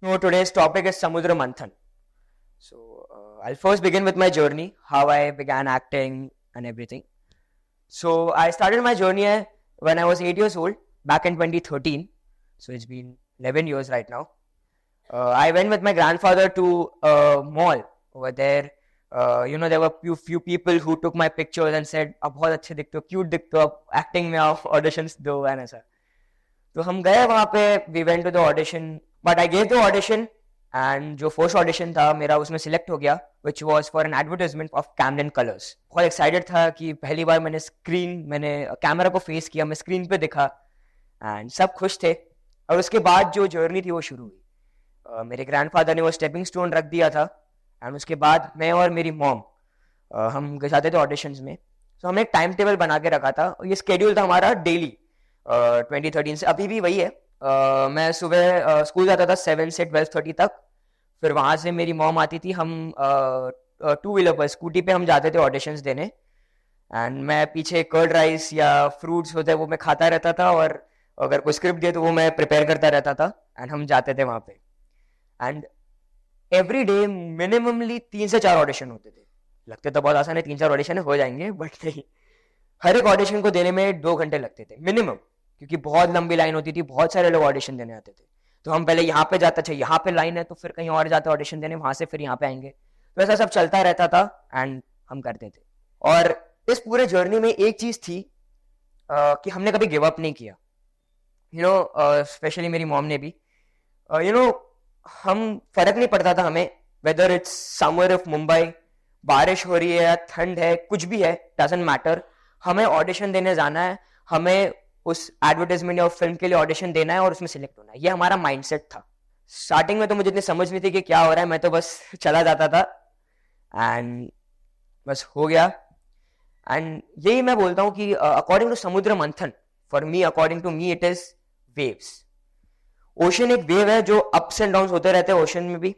No, today's topic is Samudra Manthan. I'll first begin with my journey, how I began acting and everything. So, I started my journey when I was 8 years old, back in 2013. So, it's been 11 years right now. I went with my grandfather to a mall over there. There were few people who took my pictures and said, "आप बहुत अच्छे दिखते हो, cute दिखते हो, आप acting में आओ, auditions दो," and ऐसा. तो हम गए वहाँ पे, we went to the audition, but I gave the audition and जो फर्स्ट ऑडिशन था मेरा उसमें सिलेक्ट हो गया, which was for an advertisement of Camlin colours. बहुत एक्साइटेड था कि पहली बार मैंने कैमरा को फेस किया, मैं स्क्रीन पे दिखा एंड सब खुश थे. और उसके बाद जो जर्नी थी वो शुरू हुई. मेरे ग्रैंडफादर ने वो स्टेपिंग स्टोन रख दिया था एंड उसके बाद मैं और मेरी मॉम हम जाते थे ऑडिशंस में. तो हमने एक टाइम टेबल बना के रखा था और ये स्केड्यूल था हमारा डेली. 2013 से अभी भी वही है. मैं सुबह स्कूल जाता था 7 से 12:30 तक. फिर वहाँ से मेरी मॉम आती थी, हम टू व्हीलर पर स्कूटी पे हम जाते थे ऑडिशंस देने. एंड मैं पीछे कर्ड राइस या फ्रूट्स होते हैं वो मैं खाता रहता था, और अगर कोई स्क्रिप्ट दिए तो वो मैं प्रिपेयर करता रहता था एंड हम जाते थे वहाँ पे. एंड एवरी डे मिनिममली 3 से 4 ऑडिशन होते थे. लगते तो बहुत आसान है, 3-4 ऑडिशन हो जाएंगे, बट नहीं. हर एक ऑडिशन को देने में 2 घंटे लगते थे मिनिमम, क्योंकि बहुत लंबी लाइन होती थी, बहुत सारे लोग ऑडिशन देने आते थे. तो हम पहले यहाँ पे जाते थे, यहाँ पे लाइन है तो फिर कहीं और जाते ऑडिशन देने, वहां से फिर यहाँ पे आएंगे. तो ऐसा सब चलता रहता था एंड हम करते थे. और इस पूरे जर्नी में एक चीज थी कि हमने कभी गिव अप नहीं किया. स्पेशली मेरी मॉम ने भी. हम फर्क नहीं पड़ता था हमें, whether it's summer of Mumbai, बारिश हो रही है या ठंड है, कुछ भी है, डजंट मैटर. हमें ऑडिशन देने जाना है, हमें उस एडवर्टाइजमेंट या फिल्म के लिए ऑडिशन देना है और उसमें सिलेक्ट होना है. ये हमारा माइंडसेट था. स्टार्टिंग में तो मुझे इतनी समझ नहीं थी कि क्या हो रहा है, मैं तो बस चला जाता था एंड बस हो गया. एंड यही मैं बोलता हूँ कि अकॉर्डिंग टू समुद्र मंथन, for me, according to me, it is waves. Ocean एक वेव है जो अप्स एंड डाउन होते रहते हैं ओशन में भी,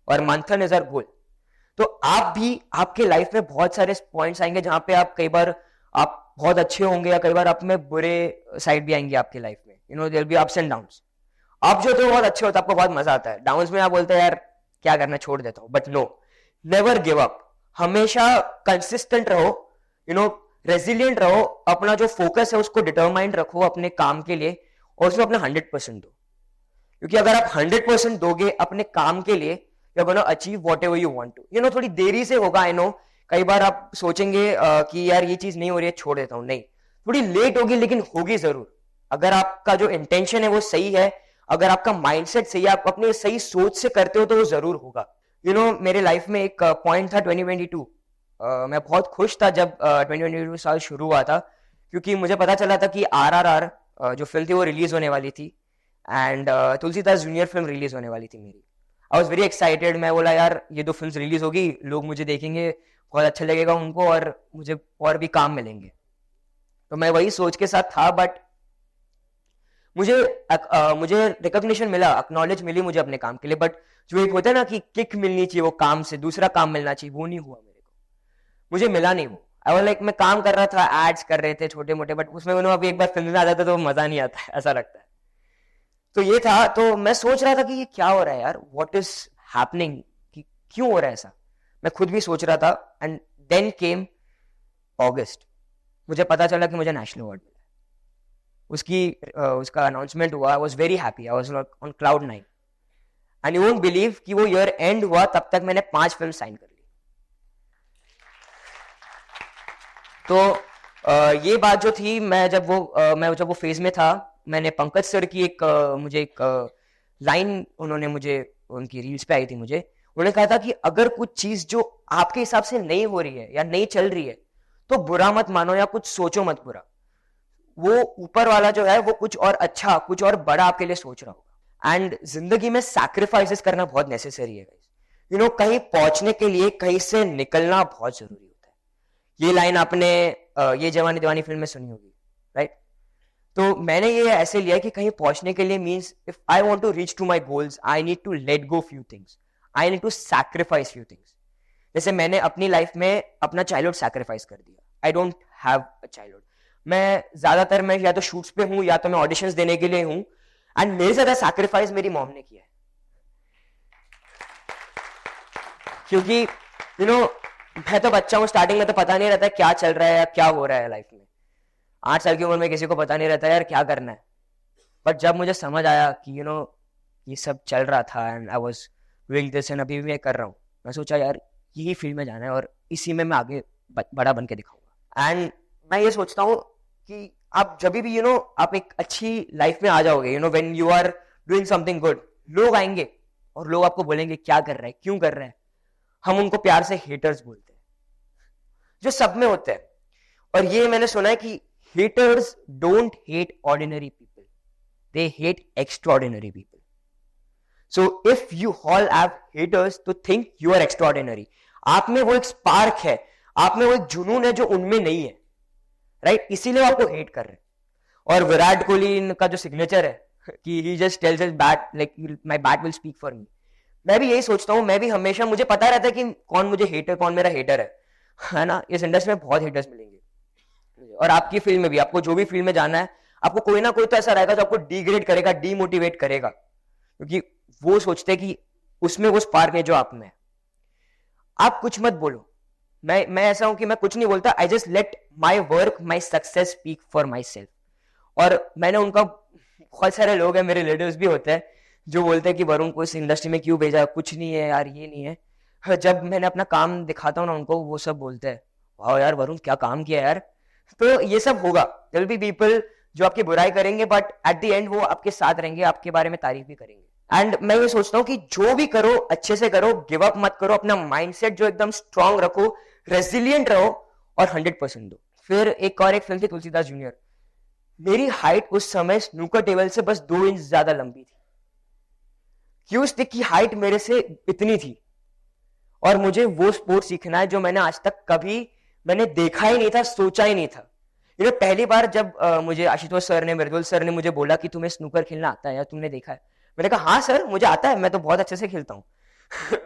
और मंथन इज आवर गोल. तो आप भी, आपके लाइफ में बहुत सारे पॉइंट्स आएंगे जहां पे आप कई बार आप बहुत अच्छे होंगे या कई बार आप में बुरे साइड भी आएंगे आपकी लाइफ में. There be ups and downs. आप जो तो बहुत अच्छे होते, आपको बहुत मजा आता है. डाउन्स में आप बोलते हैं यार क्या करना, छोड़ देता हूं. But no, never give up. हमेशा कंसिस्टेंट रहो, रेजिलियंट रहो. अपना जो फोकस है उसको डिटरमाइंड रखो अपने काम के लिए, और उसमें अपना 100% दो. क्योंकि अगर आप 100% दोगे अपने काम के लिए, you're gonna achieve whatever you want to. थोड़ी देरी से होगा, आई नो. कई बार आप सोचेंगे कि यार ये चीज नहीं हो रही है, छोड़ देता हूं. नहीं, थोड़ी लेट होगी लेकिन होगी जरूर. अगर आपका जो इंटेंशन है वो सही है, अगर आपका माइंडसेट सही है, आप अपने सही सोच से करते हो तो वो जरूर होगा. मेरे लाइफ में एक पॉइंट था 2022. मैं बहुत खुश था जब 2022 साल शुरू हुआ था, क्योंकि मुझे पता चला था कि RRR जो फिल्म थी वो रिलीज होने वाली थी and Tulsidas junior film release होने वाली थी मेरी. I was very excited. मैं बोला यार ये 2 फिल्म रिलीज होगी, लोग मुझे देखेंगे, बहुत अच्छा लगेगा उनको और मुझे और भी काम मिलेंगे. तो मैं वही सोच के साथ था. बट मुझे रिकॉग्निशन मिला, एक्नॉलेज मिली मुझे अपने काम के लिए. बट जो एक होता है ना कि किक मिलनी चाहिए, वो काम से दूसरा काम मिलना चाहिए, वो नहीं हुआ मेरे को. मुझे मिला नहीं वो. आई वाज लाइक, मैं काम कर रहा था, एड्स कर रहे थे छोटे मोटे, बट उसमें अभी एक बार फिल्म में आ जाता तो मजा नहीं आता है, ऐसा लगता है. तो ये था. तो मैं सोच रहा था कि ये क्या हो रहा है यार, व्हाट इज हैपनिंग, कि क्यों हो रहा है ऐसा. मैं खुद भी सोच रहा था. एंड देन केम अगस्त. मुझे पता चला कि मुझे नेशनल अवार्ड मिला. उसका अनाउंसमेंट हुआ. I was very happy. I was on cloud 9. And you won't believe कि वो ईयर एंड हुआ तब तक मैंने 5 फिल्म साइन कर ली. तो ये बात जो थी, मैं जब वो फेज में था, मैंने पंकज सर की मुझे एक लाइन, उन्होंने मुझे, उनकी रील्स पे आई थी, मुझे उन्होंने कहा था कि अगर कुछ चीज जो आपके हिसाब से नहीं हो रही है या नहीं चल रही है तो बुरा मत मानो या कुछ सोचो मत बुरा. वो ऊपर वाला जो है वो कुछ और अच्छा, कुछ और बड़ा आपके लिए सोच रहा होगा. एंड जिंदगी में सैक्रिफाइसेस करना बहुत नेसेसरी है गाइस. कहीं पहुंचने के लिए कहीं से निकलना बहुत जरूरी होता है. ये लाइन आपने ये जवानी दीवानी फिल्म में सुनी होगी, राइट? तो मैंने ये ऐसे लिया कि कहीं पहुंचने के लिए means if I want to reach to my goals, I need to let go few things, I need to sacrifice few things. जैसे मैंने अपनी लाइफ में अपना चाइल्डहुड सैक्रिफाइस कर दिया. I don't have a childhood. मैं या तो शूट्स पे हूं या तो मैं ऑडिशंस देने के लिए हूं. एंड मेरे ज्यादा सैक्रिफाइस मेरी मॉम ने किया है. क्योंकि मैं तो बच्चा हूँ, स्टार्टिंग में तो पता नहीं रहता क्या चल रहा है या क्या हो रहा है लाइफ में। 8 साल की उम्र में किसी को पता नहीं रहता यार क्या करना है। बट जब मुझे समझ आया कि ये सब चल रहा था and I was doing this and अभी भी मैं कर रहा हूँ, मैं सोचा यार यही फील्ड में जाना है और इसी में मैं आगे बड़ा बन के दिखाऊंगा। एंड मैं ये सोचता हूँ कि आप जब भी आप एक अच्छी लाइफ में आ जाओगे, when you are doing something good, लोग आएंगे और लोग आपको बोलेंगे क्या कर रहा है, क्यों कर रहा है। हम उनको प्यार से हेटर्स बोलते हैं, जो सब में होते हैं। और ये मैंने सुना है कि haters don't hate ordinary people, they hate extraordinary people. So if you all have haters तो थिंक यू आर एक्स्ट्राऑर्डिनरी। आप में वो एक स्पार्क है, आप में वो एक जुनून है जो उनमें नहीं है, राइट? इसीलिए आपको हेट कर रहे हैं। और विराट कोहली का जो सिग्नेचर है कि he just tells his bat like my bat will speak for me, मैं भी यही सोचता हूँ। मैं भी हमेशा, मुझे पता रहता है कि कौन मुझे हेटर, कौन मेरा हेटर है ना। इस इंडस्ट्री में बहुत हेटर्स मिलेंगे और आपकी फील्ड में भी, आपको जो भी फील्ड में जाना है, आपको कोई ना कोई तो ऐसा रहेगा जो आपको डिग्रेड करेगा, डीमोटिवेट करेगा, क्योंकि वो सोचते हैं कि उसमें वो स्पार्क है जो आप में है। आप कुछ मत बोलो, मैं ऐसा हूं कि मैं कुछ नहीं बोलता। I just let my work, my success speak for my self. और मैंने उनका, बहुत सारे लोग हैं, मेरे रिलेटिव्स भी होते हैं जो बोलते हैं कि वरुण को इस इंडस्ट्री में क्यों भेजा, कुछ नहीं है यार, ये नहीं है। जब मैंने अपना काम दिखाता हूँ ना उनको, वो सब बोलते हैं वाह यार वरुण क्या काम किया यार। तो ये सब होगा, देयर विल बी पीपल जो आपकी बुराई करेंगे, बट एट द एंड वो आपके साथ रहेंगे, आपके बारे में तारीफ भी करेंगे। एंड मैं ये सोचता हूँ कि जो भी करो अच्छे से करो, गिव अप मत करो, अपना माइंडसेट जो एकदम स्ट्रांग रखो, रेजिलियंट रहो और 100% दो। फिर एक और एक फिल्म थी तुलसीदास जूनियर। मेरी हाइट उस समय स्नूकर टेबल से बस 2 इंच ज्यादा लंबी थी। क्यों स्टिक की हाइट मेरे से इतनी थी, और मुझे वो स्पोर्ट सीखना है जो मैंने आज तक कभी मैंने देखा ही नहीं था, सोचा ही नहीं था। पहली बार जब मुझे आशुतोष सर ने, मृदुल सर ने मुझे बोला कि तुम्हें स्नूकर खेलना आता है या तुमने देखा है, मैंने कहा हाँ सर मुझे आता है, मैं तो बहुत अच्छे से खेलता हूँ।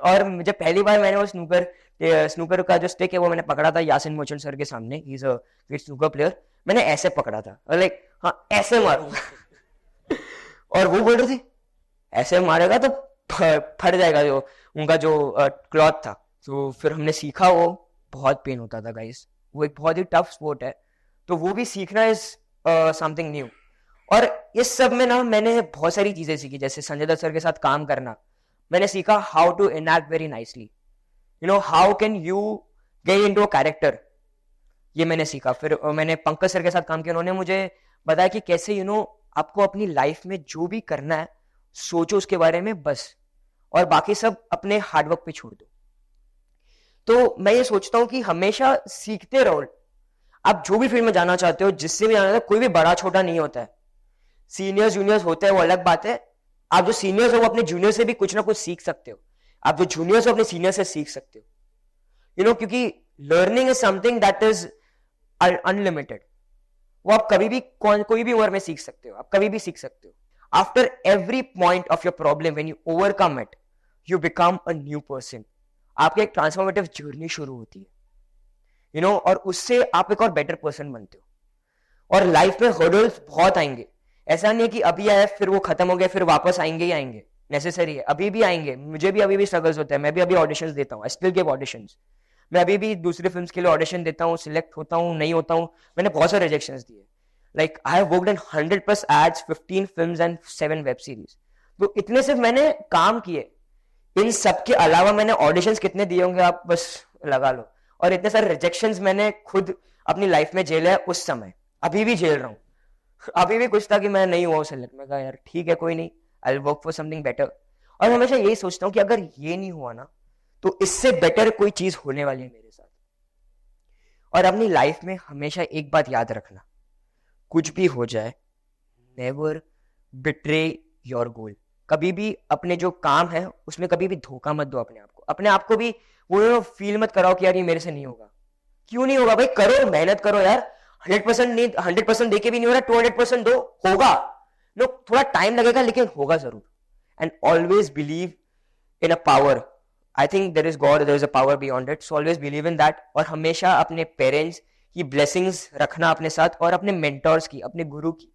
और मुझे पहली बार मैंने वो स्नूकर का जो स्टिक है वो मैंने पकड़ा था यासिन मोचन सर के सामने, he is a great snooker player. मैंने ऐसे पकड़ा था और लाइक हाँ ऐसे मारूंगा। और वो बोल रहे थे ऐसे मारेगा तो फट जाएगा जो उनका जो क्लॉथ था। तो फिर हमने सीखा, वो बहुत पेन होता था गाइस, वो एक बहुत ही टफ स्पोर्ट है, तो वो भी सीखना इज समथिंग न्यू। और इस सब में ना मैंने बहुत सारी चीजें सीखी, जैसे संजय दत्त सर के साथ काम करना, मैंने सीखा how to enact very nicely, how can you get into a character, ये मैंने सीखा। फिर मैंने पंकज सर के साथ काम किया, उन्होंने मुझे बताया कि कैसे आपको अपनी लाइफ में जो भी करना है सोचो उसके बारे में बस, और बाकी सब अपने हार्डवर्क पे छोड़ दो। तो मैं ये सोचता हूँ कि हमेशा सीखते रहो। आप जो भी फील्ड में जाना चाहते हो, जिससे भी जाना चाहते हो, कोई भी बड़ा छोटा नहीं होता है। सीनियर्स जूनियर्स होते हैं वो अलग बात है। आप जो सीनियर्स हो वो अपने जूनियर से भी कुछ ना कुछ सीख सकते हो, आप जो जूनियर्स हो अपने सीनियर से सीख सकते हो। क्योंकि learning is something that is unlimited. वो आप कभी भी कोई भी उम्र में सीख सकते हो, आप कभी भी सीख सकते हो। After every point of your problem when you overcome it, you become a new person. आपकी एक ट्रांसफॉर्मेटिव जर्नी शुरू होती है, और उससे आप एक और बेटर पर्सन बनते हो। और लाइफ में हर्डल्स बहुत आएंगे, ऐसा नहीं है कि अभी आया फिर वो खत्म हो गया फिर वापस आएंगे ही आएंगे, नेसेसरी है, अभी भी आएंगे। मुझे भी अभी भी स्ट्रगल्स होते हैं, मैं भी अभी ऑडिशंस देता हूँ, आई स्टिल गिव ऑडिशंस। मैं अभी भी दूसरे फिल्म्स के लिए ऑडिशन देता हूँ, सिलेक्ट होता हूँ, नहीं होता हूँ। मैंने बहुत सारे रिजेक्शंस दिए, like I have worked in 100+ ads, 15 films and 7 web series. तो इतने सिर्फ मैंने काम किए, इन सब के अलावा मैंने ऑडिशंस कितने दिए होंगे आप बस लगा लो। और इतने सारे रिजेक्शंस मैंने खुद अपनी लाइफ में झेले है उस समय, अभी भी झेल रहा हूँ। अभी भी कुछ था कि मैं नहीं हुआ सेलेक्ट, मैं कहा यार ठीक है कोई नहीं, I will work for something better. और हमेशा यही सोचता हूँ कि अगर ये नहीं हुआ ना तो इससे बेटर कोई चीज होने वाली है मेरे साथ। और अपनी लाइफ में हमेशा एक बात याद रखना, कुछ भी हो जाए, नेवर बिट्रे योर गोल। कभी भी अपने जो काम है उसमें कभी भी धोखा मत दो अपने आप को भी वो फील मत कराओ कि यार ये मेरे से नहीं होगा। क्यों नहीं होगा भाई, करो, मेहनत करो यार। 100% नहीं, 100% देके भी नहीं हो रहा, 200% दो, होगा। नो थोड़ा टाइम लगेगा लेकिन होगा जरूर। And always believe in a power. I think there is God, there is a power beyond it, so always believe in that. और हमेशा अपने पेरेंट्स की ब्लेसिंग्स रखना अपने साथ, और अपने मेंटर्स की, अपने गुरु की।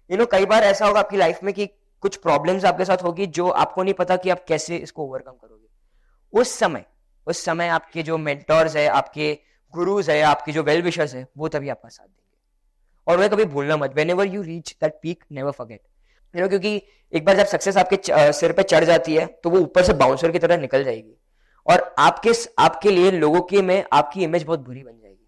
कई बार ऐसा होगा आपकी लाइफ में कि कुछ प्रॉब्लम्स आपके साथ होगी जो आपको नहीं पता कि आप कैसे इसको ओवरकम करोगे। उस समय उस समय आपके जो मेंटोर्स है, आपके गुरुज है, आपके जो वेल विशर्स है, वो तभी आपका साथ देंगे। और उन्हें कभी भूलना मत, when ever you reach that peak never forget, क्योंकि एक बार जब सक्सेस आपके सिर पे चढ़ जाती है तो वो ऊपर से बाउंसर की तरह निकल जाएगी, और आपके लिए लोगों के में आपकी इमेज बहुत बुरी बन जाएगी।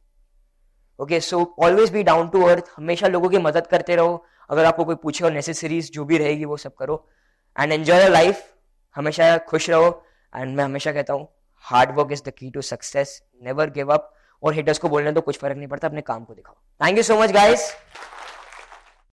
Okay, so always be down to earth, हमेशा लोगों की मदद करते रहो, अगर आपको कोई पूछे और नेसेसरीज जो भी रहेगी वो सब करो, एंड एंजॉय योर लाइफ, हमेशा खुश रहो। एंड मैं हमेशा कहता हूँ hard work is the key to success, never give up, और हिटर्स को बोलने तो कुछ फर्क नहीं पड़ता, अपने काम को दिखाओ। Thank you so much guys.